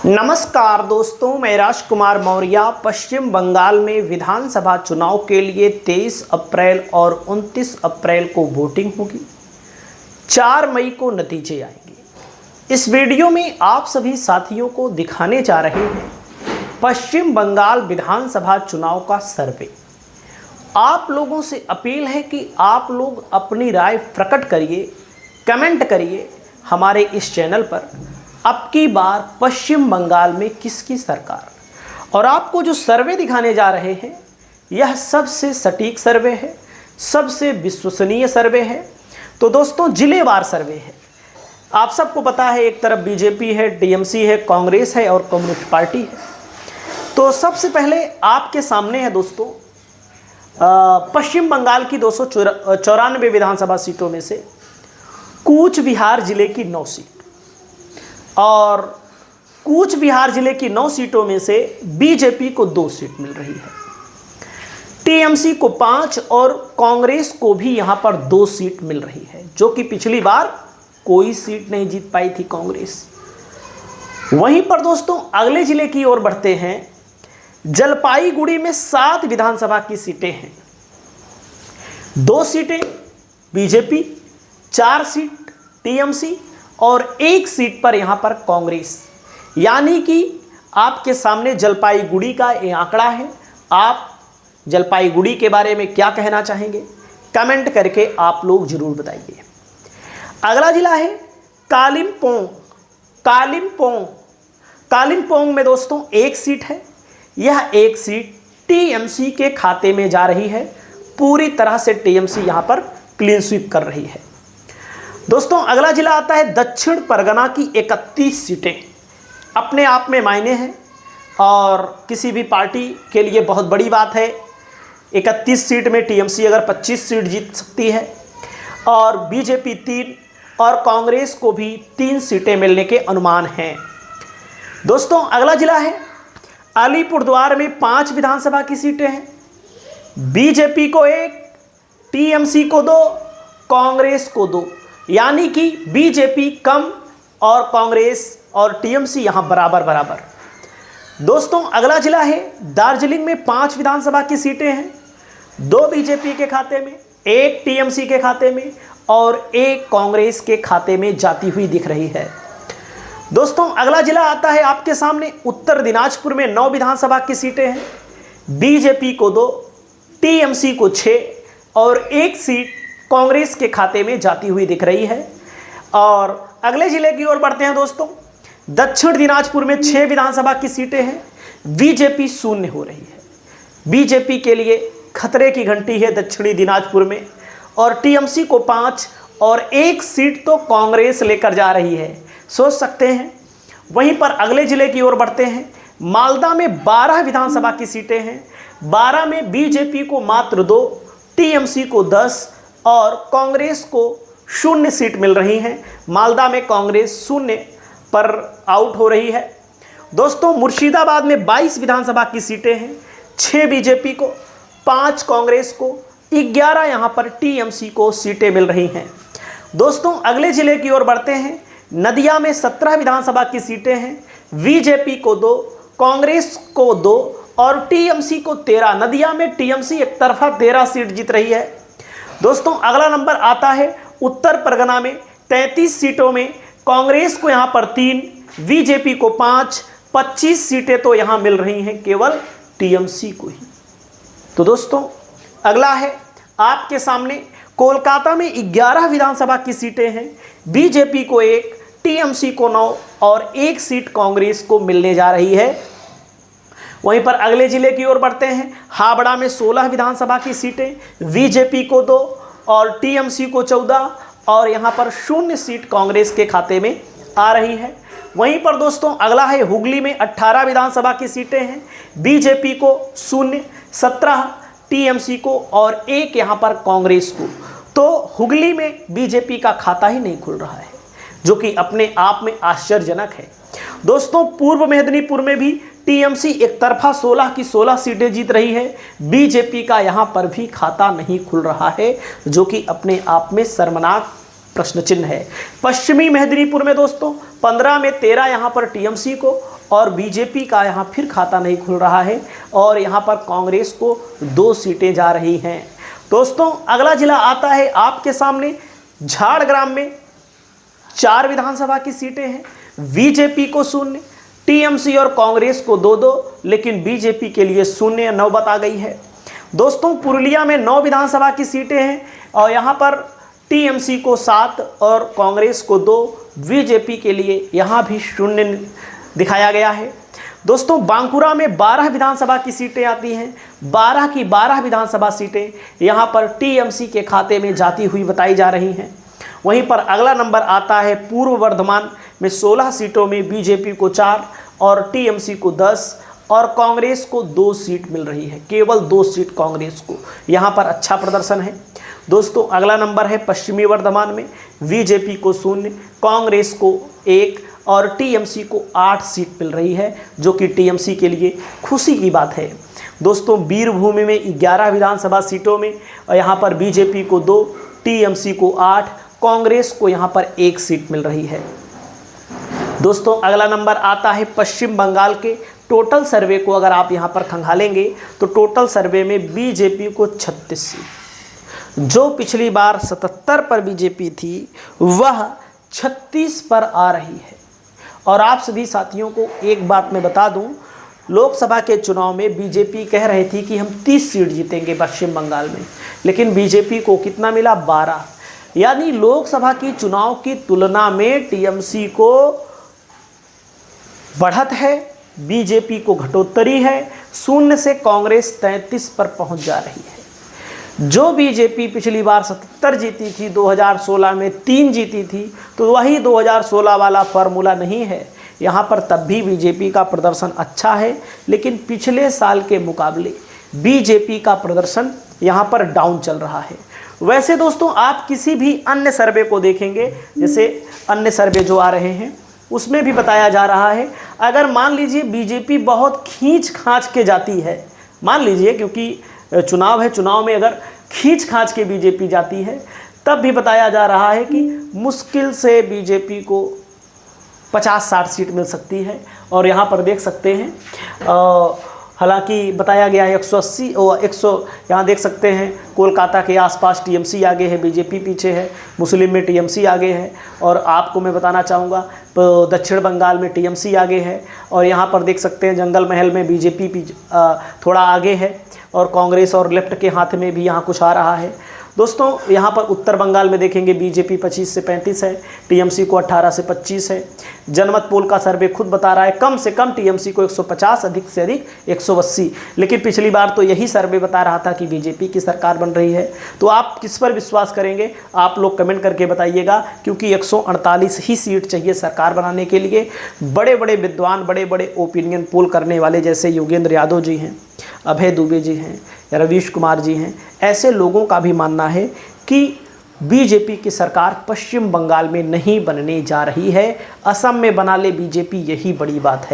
नमस्कार दोस्तों, मैं राजकुमार मौर्य। पश्चिम बंगाल में विधानसभा चुनाव के लिए 23 अप्रैल और 29 अप्रैल को वोटिंग होगी। 4 मई को नतीजे आएंगे। इस वीडियो में आप सभी साथियों को दिखाने जा रहे हैं पश्चिम बंगाल विधानसभा चुनाव का सर्वे। आप लोगों से अपील है कि आप लोग अपनी राय प्रकट करिए, कमेंट करिए हमारे इस चैनल पर। अब की बार पश्चिम बंगाल में किसकी सरकार। और आपको जो सर्वे दिखाने जा रहे हैं यह सबसे सटीक सर्वे है, सबसे विश्वसनीय सर्वे है। तो दोस्तों, जिलेवार सर्वे है। आप सबको पता है, एक तरफ बीजेपी है, टीएमसी है, कांग्रेस है और कम्युनिस्ट पार्टी है। तो सबसे पहले आपके सामने है दोस्तों पश्चिम बंगाल की 294 विधानसभा सीटों में से कूच बिहार जिले की 9 सीट, और कूच बिहार जिले की 9 सीटों में से बीजेपी को 2 सीट मिल रही है, टीएमसी को 5 और कांग्रेस को भी यहां पर 2 सीट मिल रही है, जो कि पिछली बार कोई सीट नहीं जीत पाई थी कांग्रेस। वहीं पर दोस्तों अगले जिले की ओर बढ़ते हैं। जलपाईगुड़ी में 7 विधानसभा की सीटें हैं। 2 सीटें बीजेपी, 4 सीट टीएमसी और 1 सीट पर यहां पर कांग्रेस। यानी कि आपके सामने जलपाईगुड़ी का ये आंकड़ा है। आप जलपाईगुड़ी के बारे में क्या कहना चाहेंगे, कमेंट करके आप लोग जरूर बताइए। अगला जिला है कालिम्पोंग। कालिम्पोंग में दोस्तों 1 सीट है। यह 1 सीट टीएमसी के खाते में जा रही है। पूरी तरह से टीएमसी यहां पर क्लीन स्वीप कर रही है। दोस्तों अगला जिला आता है दक्षिण परगना की 31 सीटें। अपने आप में मायने हैं और किसी भी पार्टी के लिए बहुत बड़ी बात है। 31 सीट में टीएमसी अगर 25 सीट जीत सकती है और बीजेपी 3 और कांग्रेस को भी 3 सीटें मिलने के अनुमान हैं। दोस्तों अगला जिला है अलीपुरद्वार में 5 विधानसभा की सीटें हैं। बीजेपी को 1, टीएमसी को 2, कांग्रेस को 2। यानी कि बीजेपी कम और कांग्रेस और टीएमसी यहां बराबर। दोस्तों अगला जिला है दार्जिलिंग में 5 विधानसभा की सीटें हैं। 2 बीजेपी के खाते में, 1 टीएमसी के खाते में और 1 कांग्रेस के खाते में जाती हुई दिख रही है। दोस्तों अगला जिला आता है आपके सामने उत्तर दिनाजपुर में 9 विधानसभा की सीटें हैं। बीजेपी को 2, टीएमसी को 6 और 1 सीट कांग्रेस के खाते में जाती हुई दिख रही है। और अगले जिले की ओर बढ़ते हैं दोस्तों। दक्षिण दिनाजपुर में 6 विधानसभा की सीटें हैं। बीजेपी 0 हो रही है। बीजेपी के लिए खतरे की घंटी है दक्षिणी दिनाजपुर में। और टीएमसी को 5 और 1 सीट तो कांग्रेस लेकर जा रही है, सोच सकते हैं। वहीं पर अगले जिले की ओर बढ़ते हैं। मालदा में 12 विधानसभा की सीटें हैं। 12 में बीजेपी को मात्र 2, टीएमसी को 10 और कांग्रेस को 0 सीट मिल रही हैं। मालदा में कांग्रेस 0 पर आउट हो रही है। दोस्तों मुर्शिदाबाद में 22 विधानसभा की सीटें हैं। 6 बीजेपी को, 5 कांग्रेस को, 11 यहां पर टीएमसी को सीटें मिल रही हैं। दोस्तों अगले जिले की ओर बढ़ते हैं। नदिया में 17 विधानसभा की सीटें हैं। बीजेपी को 2, कांग्रेस को 2 और टीएमसी को 13। नदिया में टीएमसी एक तरफा 13 सीट जीत रही है। दोस्तों अगला नंबर आता है उत्तर परगना में 33 सीटों में कांग्रेस को यहां पर 3, बीजेपी को 5, 25 सीटें तो यहां मिल रही हैं केवल टीएमसी को ही। तो दोस्तों अगला है आपके सामने कोलकाता में 11 विधानसभा की सीटें हैं। बीजेपी को 1, टीएमसी को 9 और 1 सीट कांग्रेस को मिलने जा रही है। वहीं पर अगले जिले की ओर बढ़ते हैं। हावड़ा में 16 विधानसभा की सीटें। बीजेपी को 2 और टीएमसी को 14 और यहां पर 0 सीट कांग्रेस के खाते में आ रही है। वहीं पर दोस्तों अगला है हुगली में 18 विधानसभा की सीटें हैं। बीजेपी को 0, 17 टीएमसी को और 1 यहां पर कांग्रेस को। तो हुगली में बीजेपी का खाता ही नहीं खुल रहा है, जो कि अपने आप में आश्चर्यजनक है। दोस्तों पूर्व मेदिनीपुर में भी टीएमसी एक तरफा 16 की 16 सीटें जीत रही है। बीजेपी का यहां पर भी खाता नहीं खुल रहा है, जो कि अपने आप में शर्मनाक प्रश्न चिन्ह है। पश्चिमी मेदिनीपुर में दोस्तों 15 में 13 यहाँ पर टीएमसी को और बीजेपी का यहाँ फिर खाता नहीं खुल रहा है और यहाँ पर कांग्रेस को 2 सीटें जा रही हैं। दोस्तों अगला जिला आता है आपके सामने झाड़ग्राम में 4 विधानसभा की सीटें हैं। बीजेपी को 0, टीएमसी और कांग्रेस को 2-2, लेकिन बीजेपी के लिए 0 नौबत आ गई है। दोस्तों पुरुलिया में 9 विधानसभा की सीटें हैं और यहाँ पर टीएमसी को 7 और कांग्रेस को 2, बीजेपी के लिए यहाँ भी 0 दिखाया गया है। दोस्तों बांकुरा में 12 विधानसभा की सीटें आती हैं। 12 की 12 विधानसभा सीटें यहाँ पर टीएमसी के खाते में जाती हुई बताई जा रही हैं। वहीं पर अगला नंबर आता है पूर्व वर्धमान में 16 सीटों में बीजेपी को 4 और टीएमसी को 10 और कांग्रेस को 2 सीट मिल रही है। केवल 2 सीट कांग्रेस को, यहाँ पर अच्छा प्रदर्शन है। दोस्तों अगला नंबर है पश्चिमी वर्धमान में बीजेपी को 0, कांग्रेस को 1 और टीएमसी को 8 सीट मिल रही है, जो कि टीएमसी के लिए खुशी की बात है। दोस्तों वीरभूमि में 11 विधानसभा सीटों में यहाँ पर बीजेपी को 2, टीएमसी को 8, कांग्रेस को यहाँ पर 1 सीट मिल रही है। दोस्तों अगला नंबर आता है पश्चिम बंगाल के टोटल सर्वे को अगर आप यहाँ पर खंगालेंगे तो टोटल सर्वे में बीजेपी को 36 सीट, जो पिछली बार 77 पर बीजेपी थी वह 36 पर आ रही है। और आप सभी साथियों को एक बात मैं बता दूं, लोकसभा के चुनाव में बीजेपी कह रही थी कि हम 30 सीट जीतेंगे पश्चिम बंगाल में, लेकिन बीजेपी को कितना मिला? 12। यानी लोकसभा की चुनाव की तुलना में टीएमसी को बढ़त है, बीजेपी को घटोत्तरी है। 0 से कांग्रेस 33 पर पहुंच जा रही है। जो बीजेपी पिछली बार 77 जीती थी, 2016 में 3 जीती थी, तो वही 2016 वाला फार्मूला नहीं है। यहाँ पर तब भी बीजेपी का प्रदर्शन अच्छा है, लेकिन पिछले साल के मुकाबले बीजेपी का प्रदर्शन यहाँ पर डाउन चल रहा है। वैसे दोस्तों आप किसी भी अन्य सर्वे को देखेंगे, जैसे अन्य सर्वे जो आ रहे हैं उसमें भी बताया जा रहा है, अगर मान लीजिए बीजेपी बहुत खींच खांच के जाती है, मान लीजिए क्योंकि चुनाव है, चुनाव में अगर खींच खांच के बीजेपी जाती है, तब भी बताया जा रहा है कि मुश्किल से बीजेपी को 50-60 सीट मिल सकती है। और यहाँ पर देख सकते हैं हालांकि बताया गया है 180 और 100, यहाँ देख सकते हैं कोलकाता के आसपास टीएमसी आगे है, बीजेपी पीछे है, मुस्लिम में टीएमसी आगे है। और आपको मैं बताना चाहूँगा तो दक्षिण बंगाल में टीएमसी आगे है और यहाँ पर देख सकते हैं जंगल महल में बीजेपी थोड़ा आगे है और कांग्रेस और लेफ्ट के हाथ में भी यहाँ कुछ आ रहा है। दोस्तों यहाँ पर उत्तर बंगाल में देखेंगे बीजेपी 25 से 35 है, टीएमसी को 18 से 25 है। जनमत पोल का सर्वे खुद बता रहा है कम से कम टीएमसी को 150, अधिक से अधिक 180, लेकिन पिछली बार तो यही सर्वे बता रहा था कि बीजेपी की सरकार बन रही है। तो आप किस पर विश्वास करेंगे आप लोग कमेंट करके बताइएगा, क्योंकि 148 ही सीट चाहिए सरकार बनाने के लिए। बड़े बड़े विद्वान, बड़े बड़े ओपिनियन पोल करने वाले जैसे योगेंद्र यादव जी हैं, अभय दुबे जी हैं, रवीश कुमार जी हैं, ऐसे लोगों का भी मानना है कि बीजेपी की सरकार पश्चिम बंगाल में नहीं बनने जा रही है, असम में बना ले बीजेपी, यही बड़ी बात है।